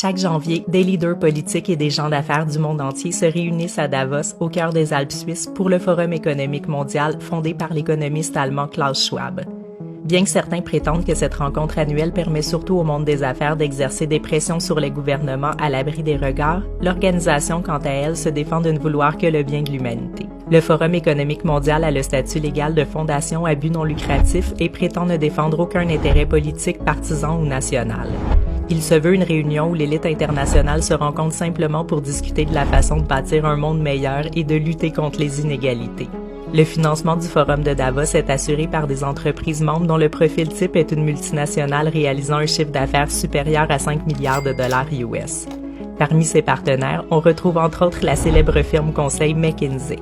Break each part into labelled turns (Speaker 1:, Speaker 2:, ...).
Speaker 1: Chaque janvier, des leaders politiques et des gens d'affaires du monde entier se réunissent à Davos, au cœur des Alpes suisses, pour le Forum économique mondial fondé par l'économiste allemand Klaus Schwab. Bien que certains prétendent que cette rencontre annuelle permet surtout au monde des affaires d'exercer des pressions sur les gouvernements à l'abri des regards, l'organisation, quant à elle, se défend de ne vouloir que le bien de l'humanité. Le Forum économique mondial a le statut légal de fondation à but non lucratif et prétend ne défendre aucun intérêt politique, partisan ou national. Il se veut une réunion où l'élite internationale se rencontre simplement pour discuter de la façon de bâtir un monde meilleur et de lutter contre les inégalités. Le financement du Forum de Davos est assuré par des entreprises membres dont le profil type est une multinationale réalisant un chiffre d'affaires supérieur à 5 milliards de dollars US. Parmi ses partenaires, on retrouve entre autres la célèbre firme conseil McKinsey.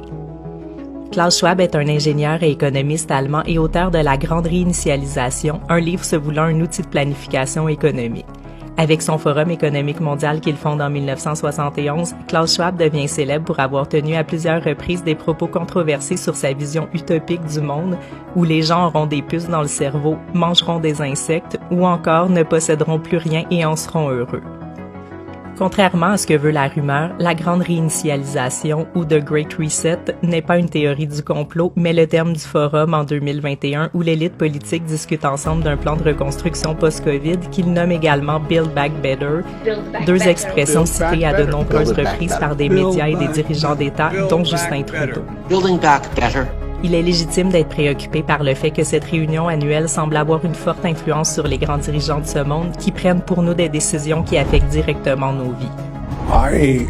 Speaker 1: Klaus Schwab est un ingénieur et économiste allemand et auteur de La Grande Réinitialisation, un livre se voulant un outil de planification économique. Avec son Forum économique mondial qu'il fonde en 1971, Klaus Schwab devient célèbre pour avoir tenu à plusieurs reprises des propos controversés sur sa vision utopique du monde, où les gens auront des puces dans le cerveau, mangeront des insectes ou encore ne posséderont plus rien et en seront heureux. Contrairement à ce que veut la rumeur, la grande réinitialisation ou The Great Reset n'est pas une théorie du complot, mais le terme du forum en 2021 où l'élite politique discute ensemble d'un plan de reconstruction post-Covid qu'il nomme également Build Back Better, deux expressions citées à de nombreuses reprises par des médias et des dirigeants d'État, dont Justin Trudeau.
Speaker 2: Building back better.
Speaker 1: Il est légitime d'être préoccupé par le fait que cette réunion annuelle semble avoir une forte influence sur les grands dirigeants de ce monde qui prennent pour nous des décisions qui affectent directement nos vies.
Speaker 3: I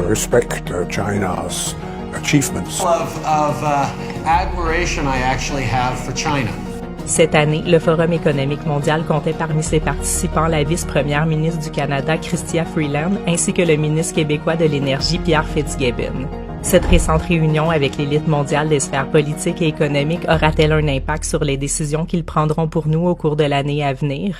Speaker 3: respect China's achievements.
Speaker 2: Admiration I actually have for China.
Speaker 1: Cette année, le Forum économique mondial comptait parmi ses participants la vice-première ministre du Canada, Chrystia Freeland, ainsi que le ministre québécois de l'Énergie, Pierre Fitzgibbon. Cette récente réunion avec l'élite mondiale des sphères politiques et économiques aura-t-elle un impact sur les décisions qu'ils prendront pour nous au cours de l'année à venir?